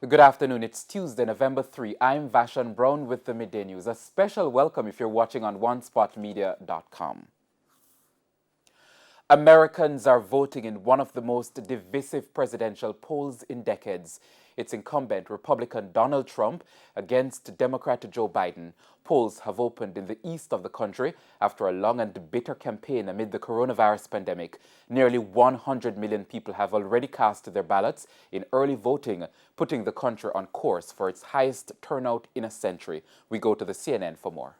Good afternoon. It's Tuesday, November 3. I'm Vashan Brown with the Midday News. A special welcome if you're watching on onespotmedia.com. Americans are voting in one of the most divisive presidential polls in decades. It's incumbent Republican Donald Trump against Democrat Joe Biden. Polls have opened in the east of the country after a long and bitter campaign amid the coronavirus pandemic. Nearly 100 million people have already cast their ballots in early voting, putting the country on course for its highest turnout in a century. We go to the CNN for more.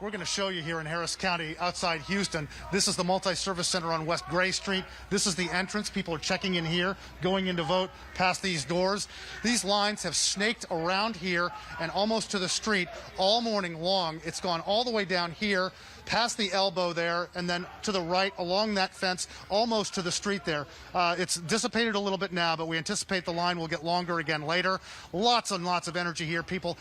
We're going to show you here in Harris County outside Houston. This is the multi-service center on West Gray Street. This is the entrance. People are checking in here, going in to vote past these doors. These lines have snaked around here and almost to the street all morning long. It's gone all the way down here, past the elbow there, and then to the right along that fence, almost to the street there. It's dissipated a little bit now, but we anticipate the line will get longer again later. Lots and lots of energy here. People,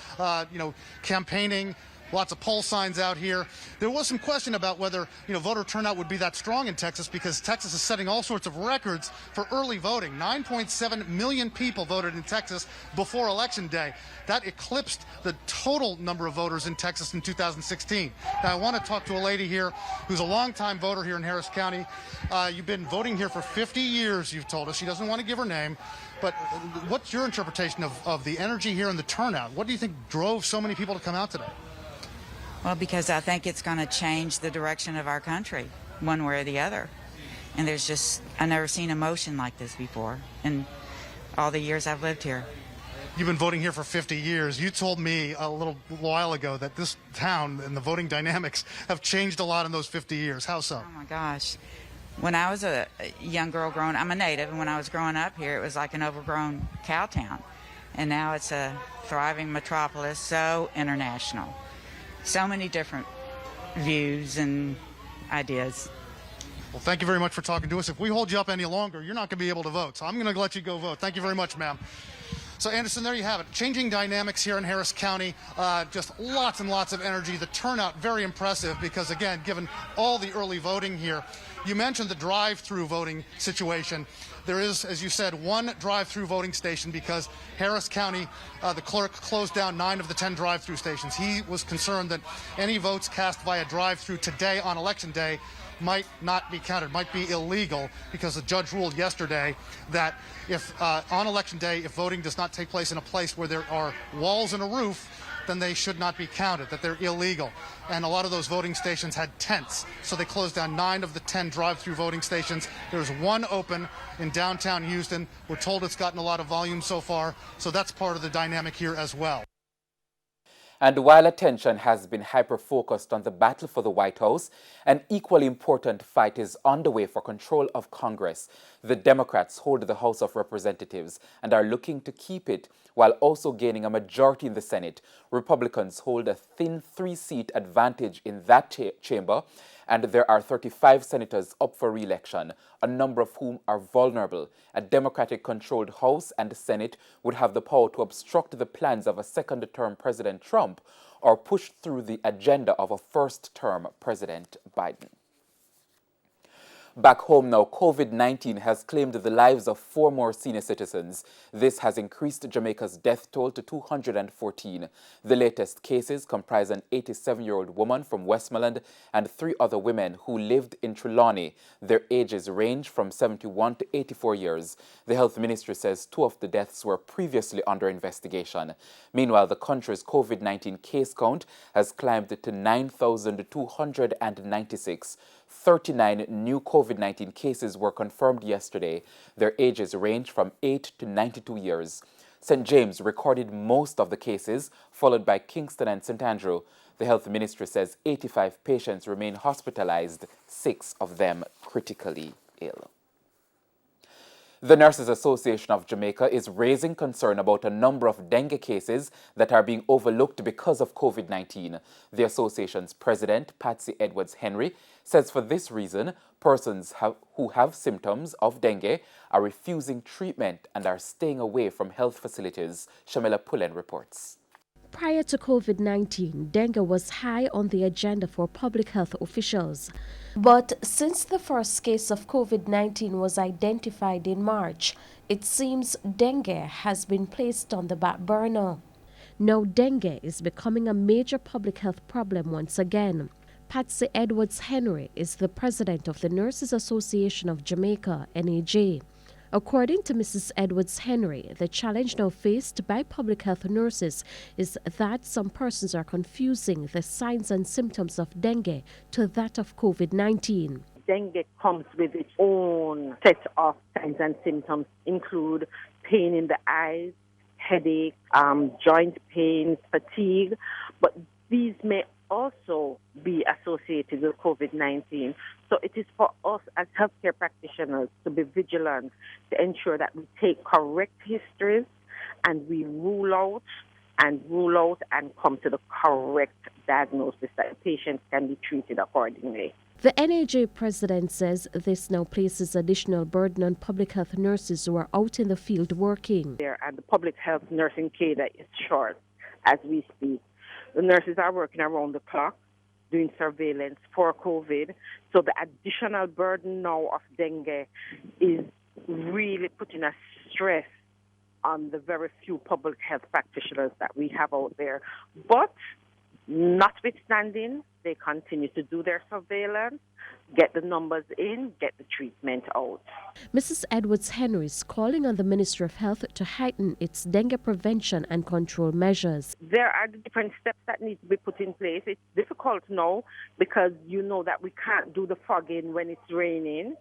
campaigning. Lots of poll signs out here. There was some question about whether, voter turnout would be that strong in Texas because Texas is setting all sorts of records for early voting. 9.7 million people voted in Texas before Election Day. That eclipsed the total number of voters in Texas in 2016. Now, I want to talk to a lady here who's a longtime voter here in Harris County. You've been voting here for 50 years, you've told us. She doesn't want to give her name. But what's your interpretation of the energy here and the turnout? What do you think drove so many people to come out today? Well, because I think it's going to change the direction of our country, one way or the other. And I've never seen emotion like this before in all the years I've lived here. You've been voting here for 50 years. You told me a little while ago that this town and the voting dynamics have changed a lot in those 50 years. How so? Oh, my gosh. When I was a young girl I'm a native, and when I was growing up here, it was like an overgrown cow town. And now it's a thriving metropolis, so international. So many different views and ideas. Well, thank you very much for talking to us. If we hold you up any longer, you're not going to be able to vote. So I'm going to let you go vote. Thank you very much, ma'am. So, Anderson, there you have it. Changing dynamics here in Harris County. Just lots and lots of energy. The turnout, very impressive because, again, given all the early voting here, you mentioned the drive-through voting situation. There is, as you said, one drive-through voting station because Harris County, the clerk closed down 9 of the 10 drive-through stations. He was concerned that any votes cast via drive-through today on Election Day might not be counted, might be illegal, because the judge ruled yesterday that if on Election Day, if voting does not take place in a place where there are walls and a roof, then they should not be counted, that they're illegal. And a lot of those voting stations had tents, so they closed down 9 of the 10 drive-through voting stations. There's one open in downtown Houston. We're told it's gotten a lot of volume so far, so that's part of the dynamic here as well. And while attention has been hyper-focused on the battle for the White House, an equally important fight is underway for control of Congress. The Democrats hold the House of Representatives and are looking to keep it while also gaining a majority in the Senate. Republicans hold a thin 3-seat advantage in that chamber, and there are 35 senators up for re-election, a number of whom are vulnerable. A Democratic-controlled House and Senate would have the power to obstruct the plans of a second-term President Trump or push through the agenda of a first-term President Biden. Back home now, COVID-19 has claimed the lives of 4 more senior citizens. This has increased Jamaica's death toll to 214. The latest cases comprise an 87-year-old woman from Westmoreland and 3 other women who lived in Trelawney. Their ages range from 71 to 84 years. The health ministry says 2 of the deaths were previously under investigation. Meanwhile, the country's COVID-19 case count has climbed to 9,296. 39 new COVID-19 cases were confirmed yesterday. Their ages range from 8 to 92 years. St. James recorded most of the cases, followed by Kingston and St. Andrew. The health ministry says 85 patients remain hospitalized, 6 of them critically ill. The Nurses Association of Jamaica is raising concern about a number of dengue cases that are being overlooked because of COVID-19. The association's president, Patsy Edwards-Henry, says for this reason, persons who have symptoms of dengue are refusing treatment and are staying away from health facilities. Shamela Pullen reports. Prior to COVID-19, dengue was high on the agenda for public health officials. But since the first case of COVID-19 was identified in March, it seems dengue has been placed on the back burner. Now dengue is becoming a major public health problem once again. Patsy Edwards Henry is the president of the Nurses Association of Jamaica, NAJ. According to Mrs. Edwards Henry, the challenge now faced by public health nurses is that some persons are confusing the signs and symptoms of dengue to that of COVID-19. Dengue comes with its own set of signs and symptoms, include pain in the eyes, headache, joint pains, fatigue, but these may also be associated with COVID-19. So it is for us as healthcare practitioners to be vigilant, to ensure that we take correct histories and we rule out and come to the correct diagnosis that the patient can be treated accordingly. The NAJ president says this now places additional burden on public health nurses who are out in the field working. And the public health nursing cadre is short as we speak. The nurses are working around the clock, doing surveillance for COVID. So the additional burden now of dengue is really putting a stress on the very few public health practitioners that we have out there. But notwithstanding, they continue to do their surveillance, get the numbers in, get the treatment out. Mrs. Edwards Henry is calling on the Ministry of Health to heighten its dengue prevention and control measures. There are different steps that need to be put in place. It's difficult now because you know that we can't do the fogging when it's raining,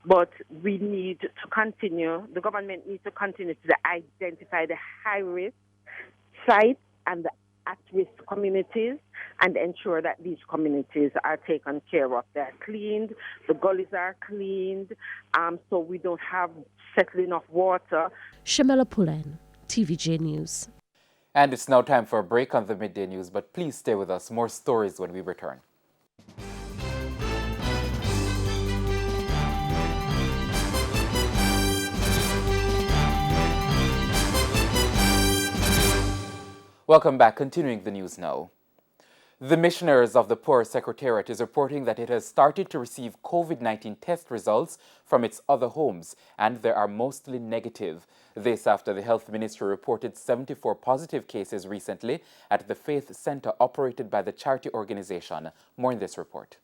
but we need to continue, the government needs to continue to identify the high-risk sites and the at-risk communities and ensure that these communities are taken care of. They're cleaned, the gullies are cleaned, so we don't have settling of water. Shamela Pullen, TVJ News. And it's now time for a break on the Midday News, but please stay with us. More stories when we return. Welcome back. Continuing the news now. The Missionaries of the Poor Secretariat is reporting that it has started to receive COVID-19 test results from its other homes, and they are mostly negative. This after the Health Ministry reported 74 positive cases recently at the Faith Center operated by the charity organization. More in this report.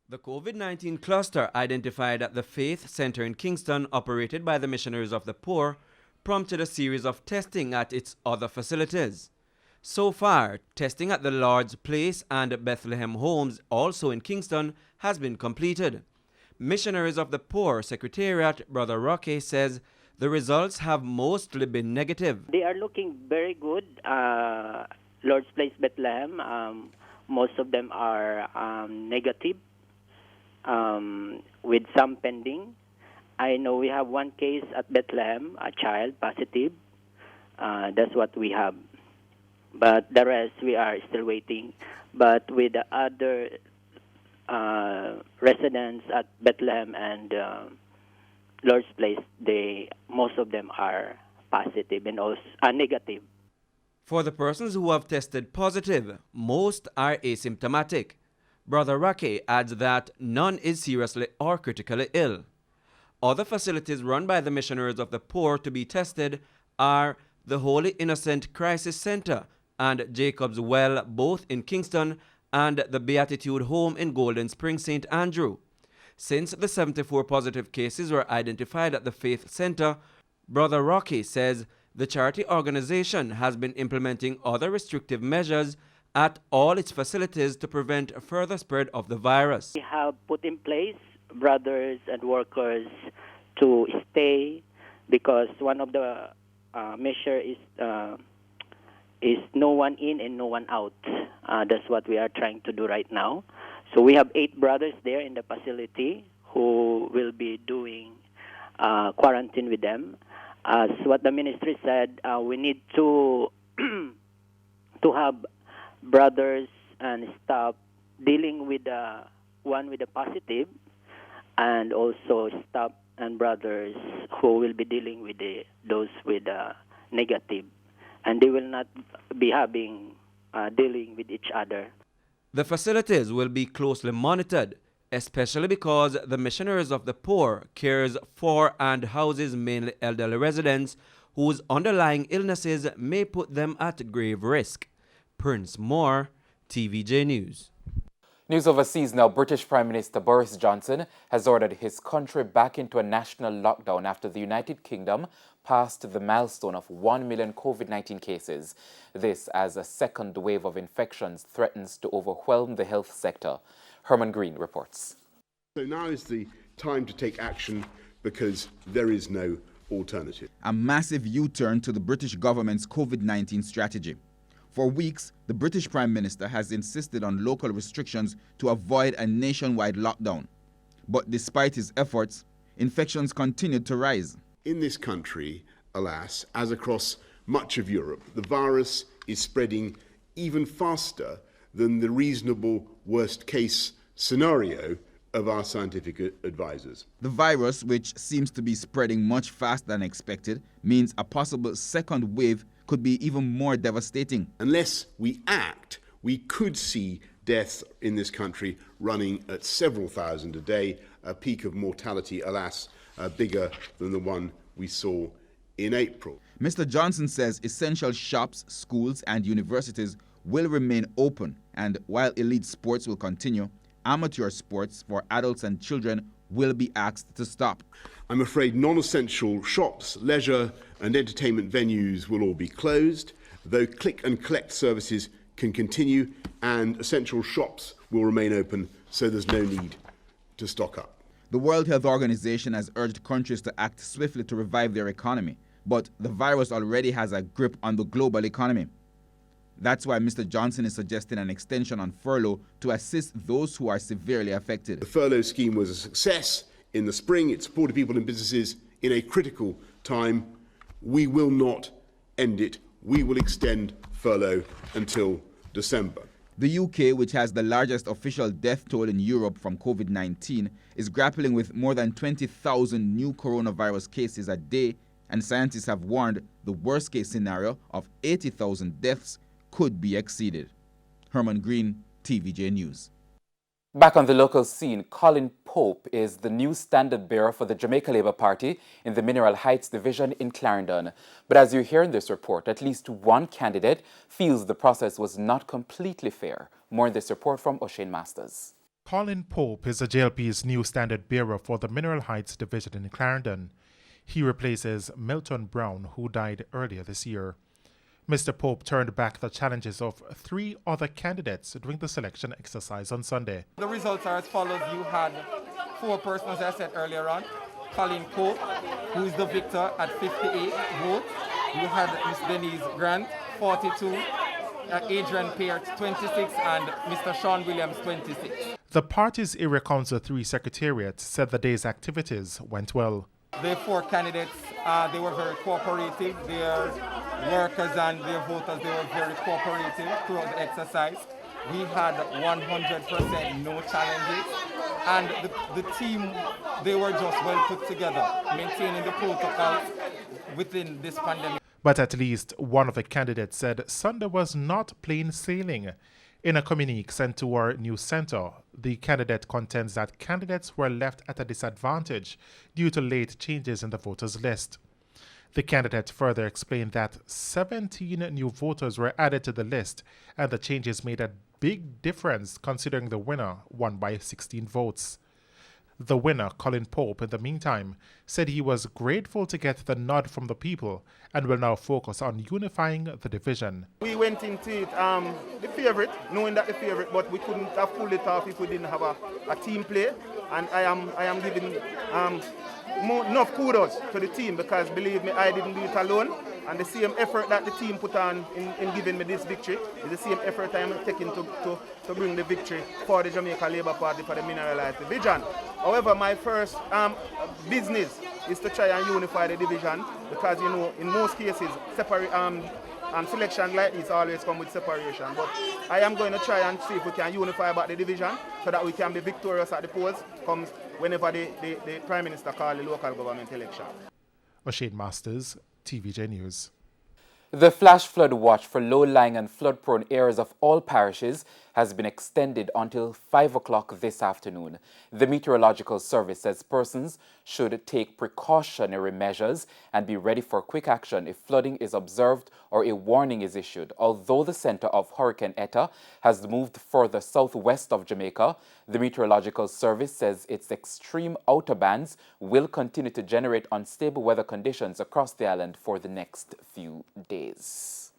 The COVID-19 cluster identified at the Faith Center in Kingston, operated by the Missionaries of the Poor, prompted a series of testing at its other facilities. So far, testing at the Lord's Place and Bethlehem Homes, also in Kingston, has been completed. Missionaries of the Poor Secretariat, Brother Rocky, says the results have mostly been negative. They are looking very good. Lord's Place, Bethlehem, most of them are negative, with some pending. I know we have one case at Bethlehem, a child positive. That's what we have. But the rest, we are still waiting. But with the other residents at Bethlehem and Lord's Place, most of them are positive and also negative. For the persons who have tested positive, most are asymptomatic. Brother Rocky adds that none is seriously or critically ill. Other facilities run by the Missionaries of the Poor to be tested are the Holy Innocent Crisis Center and Jacob's Well, both in Kingston, and the Beatitude Home in Golden Spring, St. Andrew. Since the 74 positive cases were identified at the Faith Center, Brother Rocky says the charity organization has been implementing other restrictive measures at all its facilities to prevent a further spread of the virus. We have put in place brothers and workers to stay because one of the measures is no one in and no one out. That's what we are trying to do right now. So we have 8 brothers there in the facility who will be doing quarantine with them. As what the ministry said, we need to to have brothers and staff dealing with the one with the positive, and also staff and brothers who will be dealing with those with the negative. And they will not be having dealing with each other. The facilities will be closely monitored, especially because the Missionaries of the Poor cares for and houses mainly elderly residents whose underlying illnesses may put them at grave risk. Prince Moore, TVJ News. News overseas now. British Prime Minister Boris Johnson has ordered his country back into a national lockdown after the United Kingdom passed the milestone of 1 million COVID-19 cases. This as a second wave of infections threatens to overwhelm the health sector. Herman Green reports. So now is the time to take action because there is no alternative. A massive U-turn to the British government's COVID-19 strategy. For weeks, the British Prime Minister has insisted on local restrictions to avoid a nationwide lockdown. But despite his efforts, infections continued to rise. In this country, alas, as across much of Europe, the virus is spreading even faster than the reasonable worst-case scenario of our scientific advisors. The virus, which seems to be spreading much faster than expected, means a possible second wave could be even more devastating. Unless we act, we could see deaths in this country running at several thousand a day, a peak of mortality, alas, bigger than the one we saw in April. Mr. Johnson says essential shops, schools and universities will remain open, and while elite sports will continue, amateur sports for adults and children will be asked to stop. I'm afraid non-essential shops, leisure and entertainment venues will all be closed, though click and collect services can continue and essential shops will remain open, so there's no need to stock up. The World Health Organization has urged countries to act swiftly to revive their economy, but the virus already has a grip on the global economy. That's why Mr. Johnson is suggesting an extension on furlough to assist those who are severely affected. The furlough scheme was a success in the spring. It supported people and businesses in a critical time. We will not end it. We will extend furlough until December. The UK, which has the largest official death toll in Europe from COVID-19, is grappling with more than 20,000 new coronavirus cases a day, and scientists have warned the worst-case scenario of 80,000 deaths could be exceeded. Herman Green, TVJ News. Back on the local scene, Colin Pope is the new standard bearer for the Jamaica Labour Party in the Mineral Heights division in Clarendon. But as you hear in this report, at least one candidate feels the process was not completely fair. More in this report from O'Shane Masters. Colin Pope is the JLP's new standard bearer for the Mineral Heights division in Clarendon. He replaces Milton Brown, who died earlier this year. Mr. Pope turned back the challenges of 3 other candidates during the selection exercise on Sunday. The results are as follows. You had 4 persons, as I said earlier on. Colin Pope, who is the victor at 58 votes. You had Miss Denise Grant, 42. Adrian Peart, 26. And Mr. Sean Williams, 26. The party's area council 3 secretariat said the day's activities went well. The 4 candidates, they were very cooperative. Their workers and their voters, they were very cooperative throughout the exercise. We had 100% no challenges. And the team, they were just well put together, maintaining the protocols within this pandemic. But at least one of the candidates said Sunday was not plain sailing. In a communique sent to our news center, the candidate contends that candidates were left at a disadvantage due to late changes in the voters list. The candidate further explained that 17 new voters were added to the list, and the changes made a big difference considering the winner won by 16 votes. The winner, Colin Pope, in the meantime, said he was grateful to get the nod from the people and will now focus on unifying the division. We went into it the favourite, knowing that the favourite, but we couldn't have pulled it off if we didn't have a team play. And I am giving enough kudos to the team because, believe me, I didn't do it alone. And the same effort that the team put on in giving me this victory is the same effort I am taking to bring the victory for the Jamaica Labour Party for the Mineral Heights division. However, my first business is to try and unify the division because, you know, in most cases, selection like this always come with separation. But I am going to try and see if we can unify about the division so that we can be victorious at the polls comes whenever the Prime Minister calls the local government election. O'Shane Masters, TVJ News. The flash flood watch for low-lying and flood-prone areas of all parishes has been extended until 5 o'clock this afternoon. The Meteorological Service says persons should take precautionary measures and be ready for quick action if flooding is observed or a warning is issued. Although the center of Hurricane Eta has moved further southwest of Jamaica, the Meteorological Service says its extreme outer bands will continue to generate unstable weather conditions across the island for the next few days.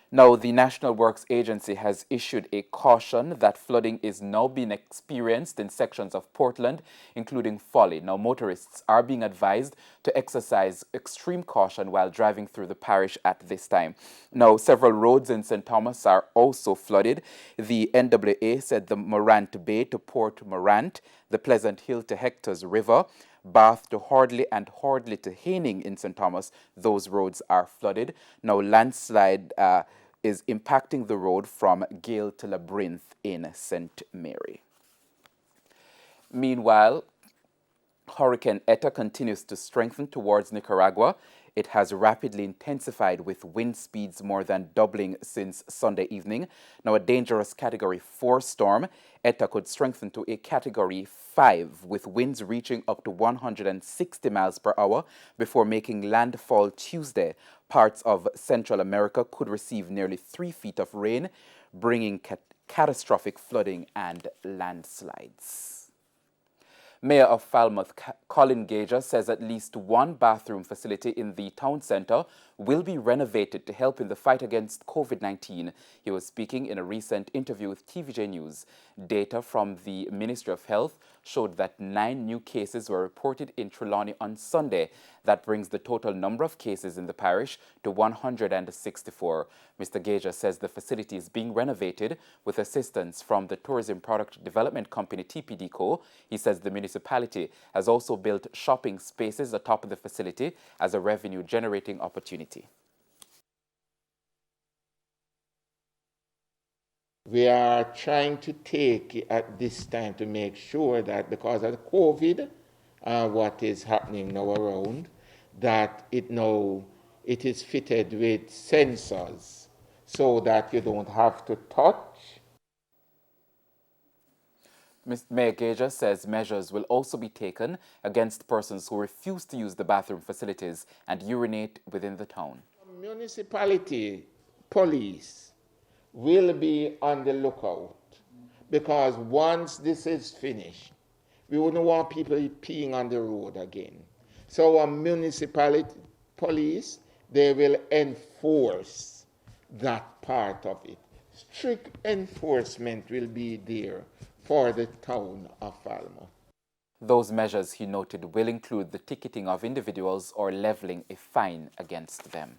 Now, the National Works Agency has issued a caution that flooding is now being experienced in sections of Portland, including Folly. Now, motorists are being advised to exercise extreme caution while driving through the parish at this time. Now, several roads in St. Thomas are also flooded. The NWA said the Morant Bay to Port Morant, the Pleasant Hill to Hector's River, Bath to Hordley and Hordley to Haining in St. Thomas, those roads are flooded. Now, landslide is impacting the road from Gale to Labyrinth in St. Mary. Meanwhile, Hurricane Eta continues to strengthen towards Nicaragua. It has rapidly intensified with wind speeds more than doubling since Sunday evening. Now, a dangerous Category 4 storm, Eta could strengthen to a Category 5 with winds reaching up to 160 miles per hour before making landfall Tuesday. Parts of Central America could receive nearly 3 feet of rain, bringing catastrophic flooding and landslides. Mayor of Falmouth, Colin Gager, says at least one bathroom facility in the town centre will be renovated to help in the fight against COVID-19. He was speaking in a recent interview with TVJ News. Data from the Ministry of Health showed that 9 new cases were reported in Trelawney on Sunday. That brings the total number of cases in the parish to 164. Mr. Gager says the facility is being renovated with assistance from the Tourism Product Development Company TPDCO. He says the municipality has also built shopping spaces atop of the facility as a revenue-generating opportunity. We are trying to take at this time to make sure that because of COVID, what is happening now around, that it is fitted with sensors so that you don't have to touch. Mayor Gager says measures will also be taken against persons who refuse to use the bathroom facilities and urinate within the town. Municipality police will be on the lookout because once this is finished, we wouldn't want people peeing on the road again. So our municipality police, they will enforce that part of it. Strict enforcement will be there for the town of Falmouth. Those measures, he noted, will include the ticketing of individuals or leveling a fine against them.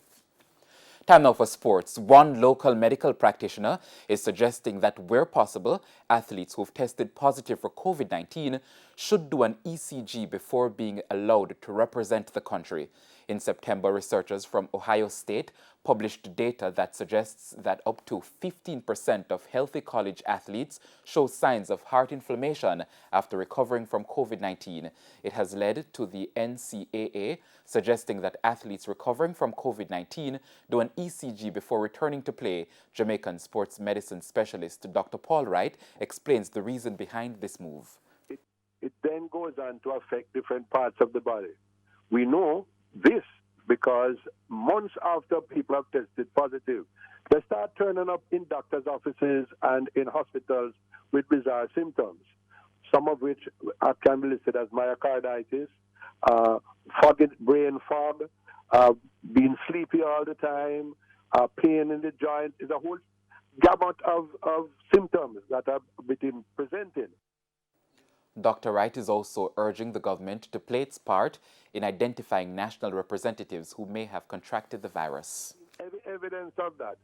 Time now for sports. One local medical practitioner is suggesting that where possible, athletes who've tested positive for COVID-19 should do an ECG before being allowed to represent the country. In September, researchers from Ohio State published data that suggests that up to 15% of healthy college athletes show signs of heart inflammation after recovering from COVID-19. It has led to the NCAA suggesting that athletes recovering from COVID-19 do an ECG before returning to play. Jamaican sports medicine specialist Dr. Paul Wright explains the reason behind this move. It then goes on to affect different parts of the body. We know this because months after people have tested positive, they start turning up in doctors' offices and in hospitals with bizarre symptoms, some of which can be listed as myocarditis, brain fog, being sleepy all the time, pain in the joints. Is a whole gamut of symptoms that are being presented. Dr. Wright is also urging the government to play its part in identifying national representatives who may have contracted the virus. Evidence of that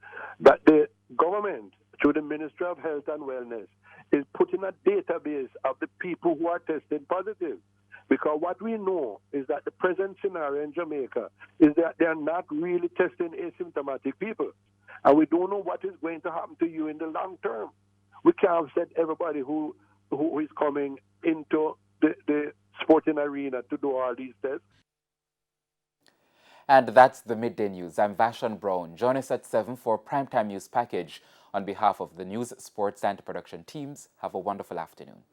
the government, through the Ministry of Health and Wellness, is putting a database of the people who are tested positive. Because what we know is that the present scenario in Jamaica is that they are not really testing asymptomatic people. And we don't know what is going to happen to you in the long term. We can't set everybody who is coming into the sporting arena to do all these tests. And that's the Midday News. I'm Vashon Brown. Join us at 7 for Primetime News Package. On behalf of the news, sports, and production teams, have a wonderful afternoon.